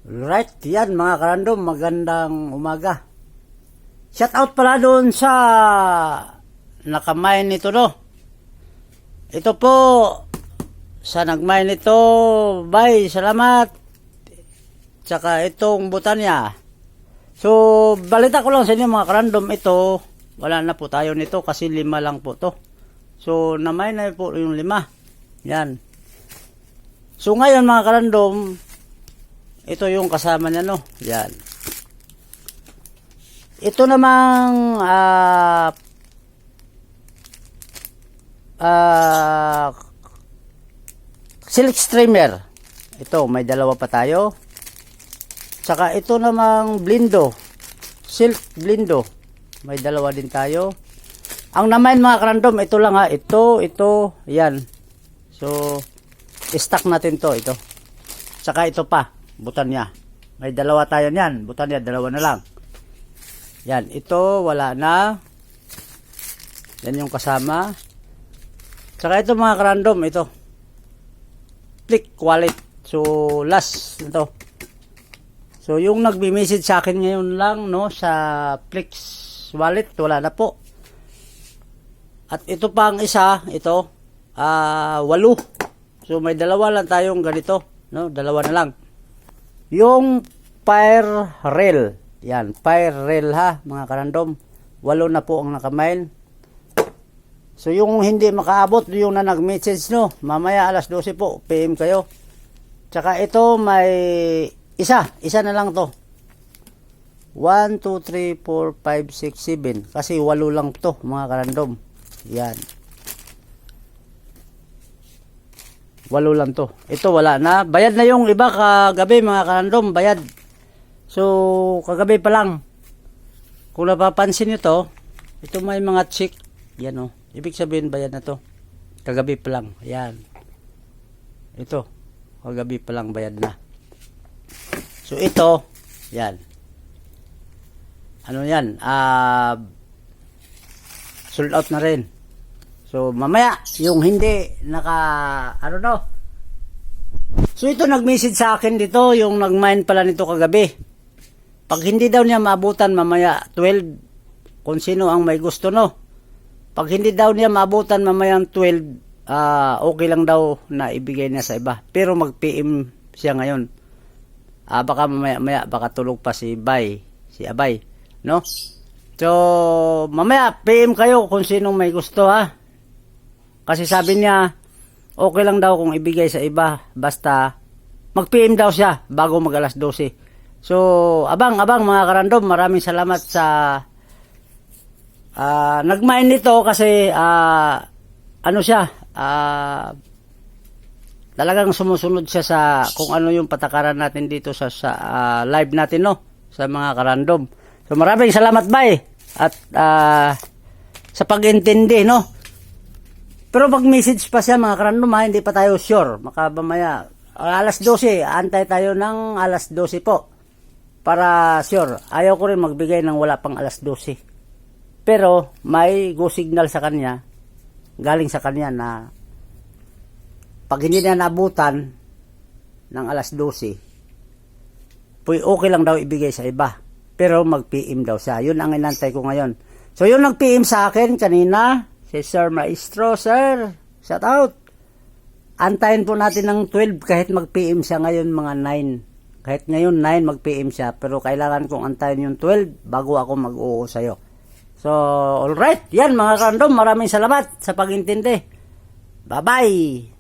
Right, yan mga karandom, magandang umaga. Shout out pala doon sa nakamain nito, no. Ito po sa nagmain nito, bye, salamat. Tsaka itong butanya. So, balita ko lang sa inyo mga karandom, ito, wala na po tayo nito kasi 5 lang po to. So, namain na po yung 5. Yan. So, ngayon mga karandom, ito yung kasama niya, no. Yan. Ito namang silk streamer. Ito, may 2 pa tayo. Saka ito namang blindo. Silk blindo. May 2 din tayo. Ang naman mga karandom, ito lang ha. Ito, yan. So, stock natin to, ito. Saka ito pa, butanya. May 2 tayo niyan. Butanya, 2 na lang. Yan, ito, wala na. Yan yung kasama. Saka ito mga karandom, ito. Click wallet. So, last ito. So, yung nagbi-message sa akin ngayon lang, no, sa Flix wallet, wala na po. At ito pa ang isa, ito, 8. So, may 2 lang tayong ganito, no, 2 na lang. Yung fire rail, yan, fire rail ha, mga karandom, 8 na po ang nakamail. So, yung hindi makaabot, yung na nag-message, no, mamaya alas 12 po, PM kayo. Tsaka ito, may isa na lang to. 1, 2, 3, 4, 5, 6, 7. Kasi 8 lang to, mga karandom. Yan. 8 lang to. Ito wala na. Bayad na yung iba kagabi, mga karandom. Bayad. So, kagabi pa lang. Kung napapansin nyo to, ito may mga chick. Yan o. Ibig sabihin bayad na to. Kagabi pa lang. Yan. Ito. Kagabi pa lang bayad na. So, ito. Yan. Ano yan? Sold out na rin. So, mamaya, yung hindi ano no. So, ito nag-message sa akin dito, yung nag-mine pala nito kagabi. Pag hindi daw niya maabutan mamaya 12, kung sino ang may gusto, no. Pag hindi daw niya maabutan mamaya 12, okay lang daw na ibigay niya sa iba. Pero mag-PM siya ngayon. Baka mamaya, baka tulog pa si Abay, no. So, mamaya, PM kayo kung sino may gusto, ha. Kasi sabi niya, okay lang daw kung ibigay sa iba, basta mag-PM daw siya bago mag alas 12. So, abang mga karandom, maraming salamat sa nag-mine nito kasi ano siya, talagang sumusunod siya sa kung ano yung patakaran natin dito sa live natin, no, sa mga karandom. So, maraming salamat, bye, at sa pag-intindi, no. Pero pag-message pa siya, mga karandom, hindi pa tayo sure. Makabamaya, alas 12, antay tayo ng alas 12 po. Para sure. Ayaw ko rin magbigay ng wala pang alas 12. Pero, may go signal sa kanya, galing sa kanya na pag hindi na nabutan ng alas 12, okay lang daw ibigay sa iba. Pero mag-PM daw siya. Yun ang inantay ko ngayon. So, yun nag-PM sa akin kanina, si Sir Maestro. Sir, shout out. Antayin po natin ng 12 kahit mag-PM siya ngayon mga 9. Kahit ngayon 9 mag-PM siya. Pero kailangan kong antayin yung 12 bago ako mag-oo sa'yo. So, alright. Yan mga karandom. Maraming salamat sa pag-intindi. Bye-bye.